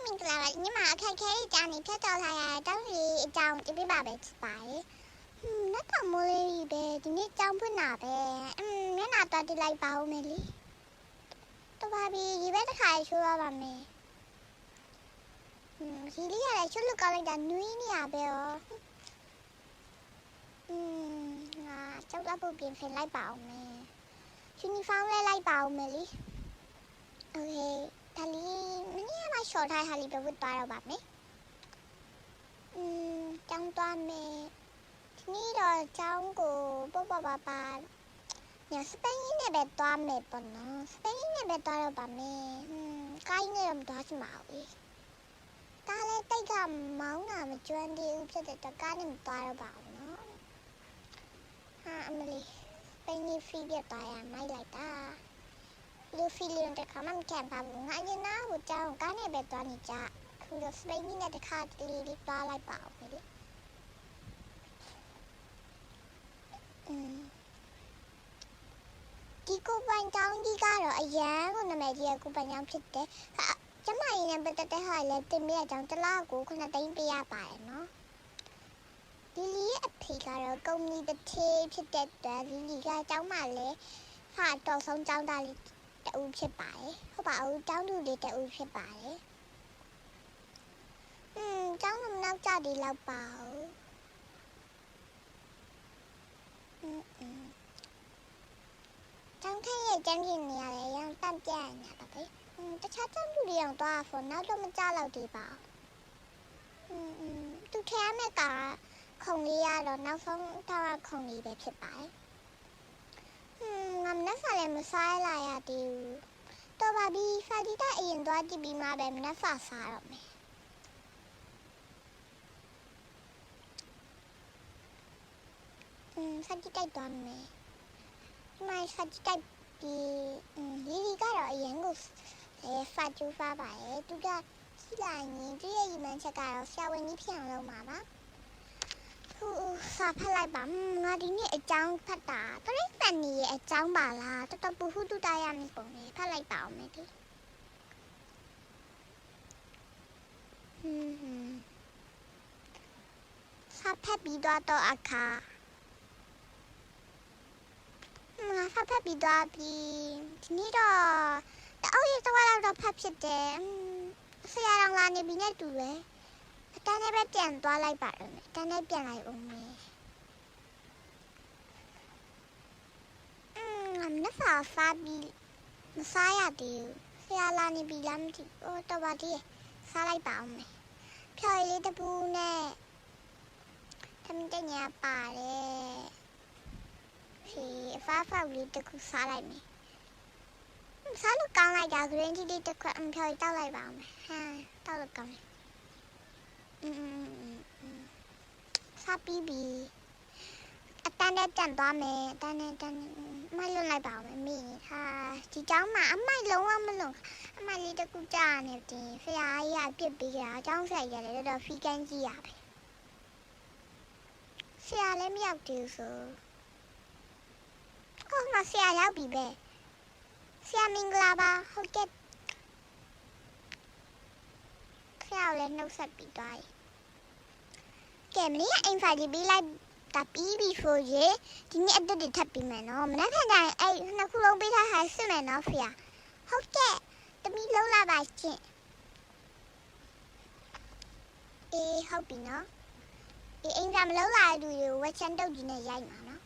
င်္ဂလာပါညီမအခက်ခဲအကြောင်းဖြတ်တော်လာရတောင်းစီအကြောင်းပြပြပါပဲပါတယ်နောက်တော့မိုးလေးပဲဒီနေ့ကြောင်းဖွင့်တာပဲမျက်နှာတော်တိလိုက်ပါဦးမယ်လေတော့ပါပြီဒီဘက်တစ်ခါရှိုးရပါမယ်ဒီလေးရရှုပ်လို့ကောင်းလိုက်တာနွေးနေရပဲရောငါကြောက်တော့ပုံပြင်ဖင်လိုက်ပါဦးမယ်ယူနီဖောင်းလဲလိုက်ပါဦးမယ်လေโอเคဒါလေးမင်းကမှရှော့ထားဟာလေးပဲဝတ်သွားတော့ပါမယ်ကျောင်းသွားမယ်ဒီနေ့တော့ကျောင်းကိုပေါ့ပါညစပိန်နဲ့ပဲသွားမယ်ပေါ့နော်စပိန်နဲ့ပဲသွားတော့ပါမယ်ကိုင်းနဲ့တော့မသွားချင်ပါဘူးကားလည်းတိတ်ကမောင်းတာမကျွမ်းသေးဘူးဖြစ်တဲ့တော့ကားနဲ့မသွားတော့ပါဘူးနော်အမလီစပိန်နဲ့ဖီးပြသွားရမိုက်လိုက်တာလူဖီလင်တခါမှမခံပါဘူးငါညနာကိုကြောင်းကားနဲ့ပဲသွားနေကြခုတော့စပိန်နဲ့တခါတလေလေးသွားလိုက်ပါဦးလေဒီကိုပန်ကြောင်းကြီးကတော့အရန်ကိုနာမည်ကြီးကိုပန်ကြောင်းဖြစ်တယ်ကျမရင်းနဲ့ပတ်သက်တဲ့ဟာလည်းတင်ပြကြောင်းတစ်လားကို9သိန်းပေးရပါတယ်နော်ဒီလီရဲ့အဖေကတော့ကုမ္ပဏီတစ်ထေးဖြစ်တဲ့အတွက်ဒီလီကကျောင်းမှာလည်းဟာတော်ဆုံးကျောင်းသားလေးတူဖြစ်ပါတယ်ဟုတ်ပါဘူးကျောင်းသူလေးတူဖြစ်ပါတယ်ကျောင်းတော့နောက်ကြဒီလောက်ပါကျောင်းခင်းရဲ့ကျန်းကျင်နေရတယ်ရန်တန့်ပြန့်နေတာပဲတခြားကျောင်းသူတွေအောင်သွားဖို့နောက်တော့မကြတော့ဒီပါသူထဲမဲ့ကခုံလေးရတော့နောက်ဆုံးတော့ခုံလေးပဲဖြစ်ပါတယ်ငါမနှက်စာလည်းမစားလာရသေးဘူးတော်ပါပြီဖာတီတာအရင်သွားကြည့်ပြီးမှပဲမနှက်စာစားတော့မယ်ဖာတီတိုက်သွားမယ်ဒီမှာဖာတီတိုက်ပြီးလီလီကတော့အရင်ကဖာကျူဖာပါရဲ့သူကရှိလာရင်သူရဲ့ရည်မှန်းချက်ကတော့ဆရာဝန်ကြီးဖြစ်အောင်လုပ်မှာပါစာဖတ်လိုက်ပါငါဒီနေ့အကြောင်းဖတ်တာတရိတ်ပန်နေရဲ့အကြောင်းပါလားတော်တော်ပူဟုတူတာရမယ်ပုံလေးဖတ်လိုက်ပါအောင်မယ်ဒီစာဖတ်ပြီးတော့အခါငါဖတ်ပြီးတော့ဒီနေ့တော့အော်ရတော့ဖတ်ဖြစ်တယ်ဆရာတော်လာနေပြီနဲ့တူပဲအတန်းနဲ့ပဲပြန်သွားလိုက်ပါတော့မယ်အတန်းနဲ့ပြန်လိုက်အောင်မယ်မနှဖာဖာပြီးမစားရသေးဘူးဆရာလာနေပြီလားမသိဘူးတော့ပါသေးစားလိုက်ပါအောင်မယ်ဖြော်ရည်လေးတပူနဲ့သမီးတညာပါတယ်ဒီအဖားလေးတစ်ခုစားလိုက်မယ်စားလို့ကောင်းလိုက်တာဂရင်းကြီးလေးတစ်ခွက်ဖြော်ရည်တောက်လိုက်ပါအောင်မယ်တောက်လို့ကောင်းတယ်စားပြီးပြီအတန်းနဲ့တန်သွားမယ်အတန်းနဲ့မလွတ်လိုက်ပါဦးမေဟာဒီเจ้าမှာအမိုက်လုံးဝမလုံးအမိုက်လေးတစ်ခုကြာနေတယ်ဖရာကြီးကပြစ်ပြီးတာအเจ้าဆက်ရတယ်တော့ဖီကန်ကြီးရပဲဆရာလည်းမရောက်သေးဘူးဆိုငါဆရာရောက်ပြီပဲဆရာမင်္ဂလာပါဟုတ်ကဲ့ဆရာလည်းနှုတ်ဆက်ပြီးသွားပြီကဲမင်းအိမ်ဖိုင်ကြီးပြီးလိုက်တာပြီးပြီဆိုရင်ဒီနေ့အတက်တွေထပ်ပြီးမယ်နော်မနေ့ကတိုင်းအဲ့နှစ်ခုလုံးပေးထားဟာစစ်မယ်နော်ဖေဟုတ်ကဲ့တမီးလုံးလာပါချင်းဟုတ်ပြီနော်အိမ်ကမလုံးလာတဲ့လူတွေဝက်ချန်တုတ်ကြီးနဲ့ရိုက်မှာနော်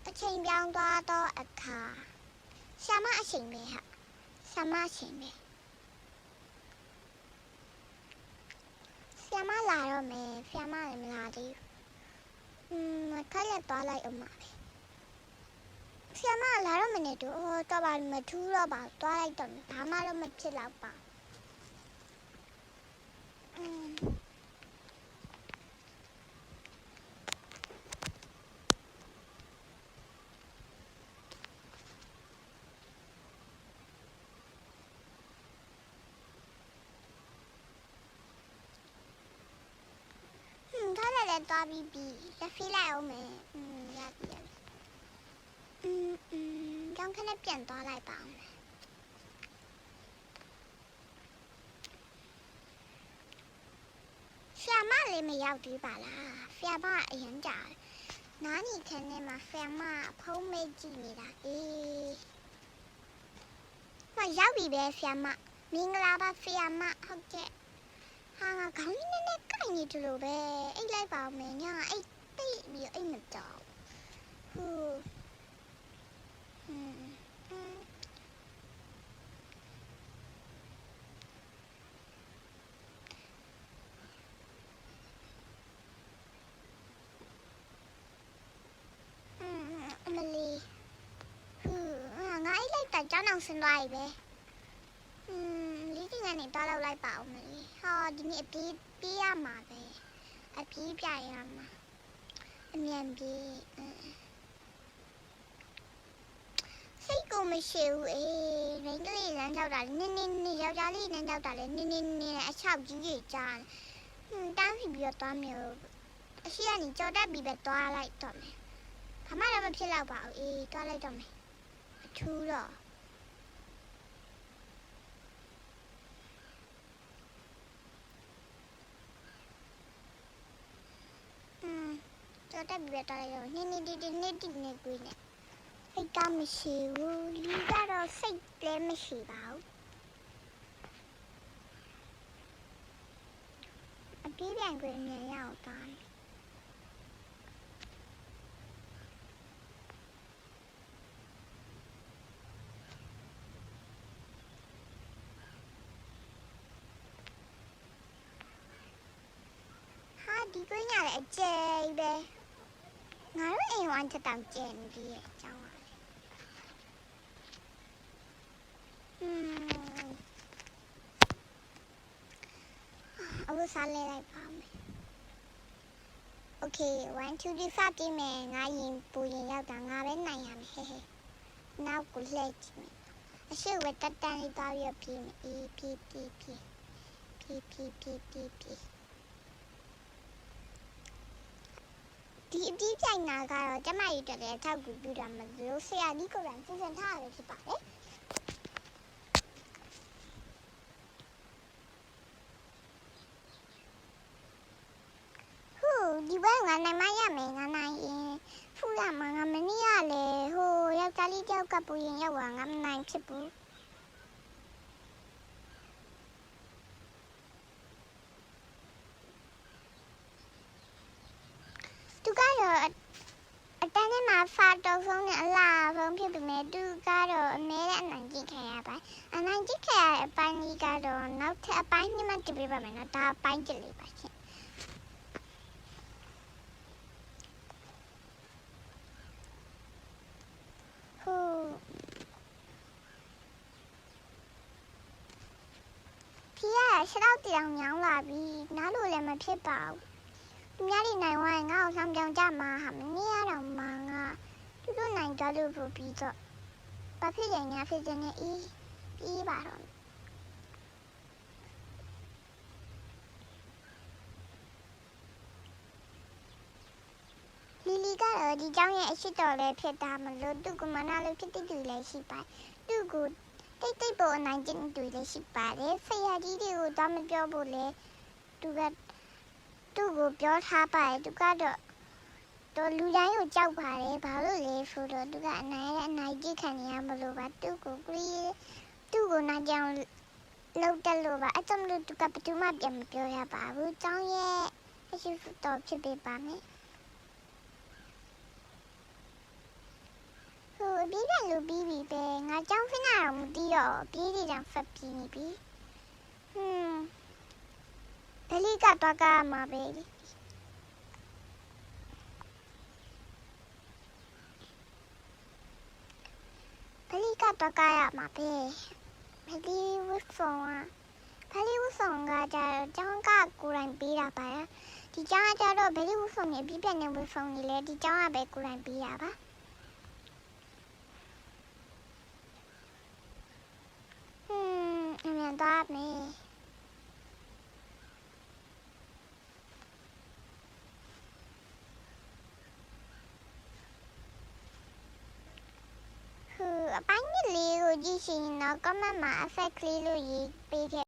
အချိန်ပြောင်းသွားတော့အခါဆ iam အချိန်ပဲဟာဆ iam အချိန်ပဲဆ iam လာတော့မယ်ဆ iam လည်းမလာသေးဘူးခက်လက်သွားလိုက်အောင်ပါပဲဆ iam လာတော့မနေတော့တော့ပါမထူးတော့ပါသွားလိုက်တော့ဘာမှတော့မဖြစ်တော့ပါသွားပြီးလက်ဖေးလိုက်အောင်မယ်ရပြီကြောင်းခနဲ့ပြန်သွားလိုက်ပါအောင် လေးမရောက်သေးပါလားဖျာမအရင်ကြာနားနီခန်းထဲမှာဖျာမဖုံးမဲကြည့်နေတာမရောက်ပြီပဲဖျာမမင်္ဂလာပါဖျာမဟုတ်ကဲ့ဟာငါခေါင်းလေးနဲ့ကိုက်နေတယ်လို့ပဲအိတ်လိုက်ပါဦးမယ်ညာအိတ်တိတ်ပြီးအိတ်မတော့ဟူအမလီငါအိတ်လိုက်တာကျောင်းအောင်ဆင်းသွားပြီပဲလေးတင်ကနေတော့လောက်လိုက်ပါဦးမလီဟောဒီနေ့အပြေးရမှာပဲအပြေးပြရမှာအမြန်ပြေးစိတ်ကိုမရှိဘူးရင်းကလေးလမ်းကြောက်တာနင်းယောက်ျားလေးလမ်းကြောက်တာလေနင်းအချောက်ကြီးကြီးကြားတန်းစီပြီးတော့သွားမျိုးအရှိကနေကြော်တက်ပြီးပဲသွားလိုက်တော့မယ်ဘာမှလည်းမဖြစ်တော့ပါဘူးသွားလိုက်တော့မယ်အထူးတော့ကြော်တက်ပြီးပဲသွားလိုက်တော့နင်းတီနေကွေးနေစိတ်ကမရှိဘူးလူကတော့စိတ်လည်းမရှိပါဘူးအပြေးပြန်ကွေးအမြန်ရောက်သွားတယ်ဒီကွင်းရတယ်အကျယ်ပဲငါတို့အိမ်ဝမ်းချက်တောင်ကျယ်နေပြီရဲ့အကြောင်းပါအခုစားလဲလိုက်ပါမယ် Okay 1 2 3 4တိမယ်ငါရင်ပူရင်ရောက်တာငါပဲနိုင်ရမယ်ဟဲ့နောက်ကိုလှည့်ကြည့်မယ်အရှိဝတ်တန်လေးသွားပြီးပြေးမယ်ပြေးဒီအပြေးပြိုင်နာကတော့ကျမရည်တက်တဲ့အထောက်ကူပြုတာမလို့ဆရာကြီးကိုယ်တိုင်စီစဉ်ထားရတယ်ဖြစ်ပါတယ်ဒီဘက်ငါနိုင်မရမယ်ငါနိုင်ရင်ဖူးရမှာငါမနည်းရလေဟိုယောက်ျားလေးကြောက်ကပူရင်ရောက်သွားငါမနိုင်ဖြစ်ဘူးသူကတော့အတန်းထဲမှာဖာတော်ဆုံးနဲ့အလားဆုံးဖြစ်ပေမဲ့သူကတော့အမဲနဲ့အနိုင်ကျင့်ခံရပါအနိုင်ကျင့်ခံရတဲ့အပိုင်းကြီးကတော့နောက်ထပ်အပိုင်းနှစ်မှတပြပါမယ်နော်ဒါအပိုင်းကြလေးပါရှင်ဖေကရှောက်တောင်ညောင်းလာပြီးနားလို့လည်းမဖြစ်ပါဘူးသူများတွေနိုင်ဝိုင်းငါ့ကိုဆောင်ပြောင်ကြမှာဟာမနေ့ကတော့မှငါသူတို့နိုင်ကြလို့ပို့ပြီးတော့ဘာဖြစ်လဲညာဖြစ်နေပြီးပါတော့လီလီကတော့ဒီเจ้าရဲ့အရှိတော်လည်းဖြစ်တာမလို့သူ့ကမနာလို့ဖြစ်တဲ့သူလည်းရှိပါသူ့ကိုတိတ်ပေါ်အနိုင်ကျင့်သူလည်းရှိပါတယ်ဆရာကြီးတွေကိုတော့မပြောဘူးလေသူကသူ့ကိုပြောထားပါတယ်သူကတော့လူတိုင်းကိုကြောက်ပါတယ်ဘာလို့လဲဆိုတော့သူကအနိုင်ကျင့်ခံရမလို့ပါသူ့ကိုနိုင်ကြအောင်လောက်တယ်လို့ပါအဲ့တော့သူကဘယ်သူမှပြန်မပြောရပါဘူးเจ้าရဲ့အရှိတော်ဖြစ်ပေးပါမယ်ပြေးပြန်လို့ပြီးပြီပဲငါကြောင်းဖင်းတာတော့မသိတော့ပြေးတယ်ကြောင့်ဖက်ပြီးနေပြီဘယ်လိကတော့ကမှာပဲဘယ်လိကတော့ကရမှာပဲဘယ်လိဝတ်ဆောင်ကကြတော့ကျောင်းကကိုယ်တိုင်ပေးတာပါဒီကျောင်းကကြတော့ဘယ်လိဝတ်ဆောင်နေပြီးပြန်နေဝတ်ဆောင်နေလဲဒီကျောင်းကပဲကိုယ်တိုင်ပေးတာပါအမြန်သွားမယ်အပိုင်းလေးကိုကြည့်ရှင်တော့ comment မှာ effect လေးလို့ရေးပေးခဲ့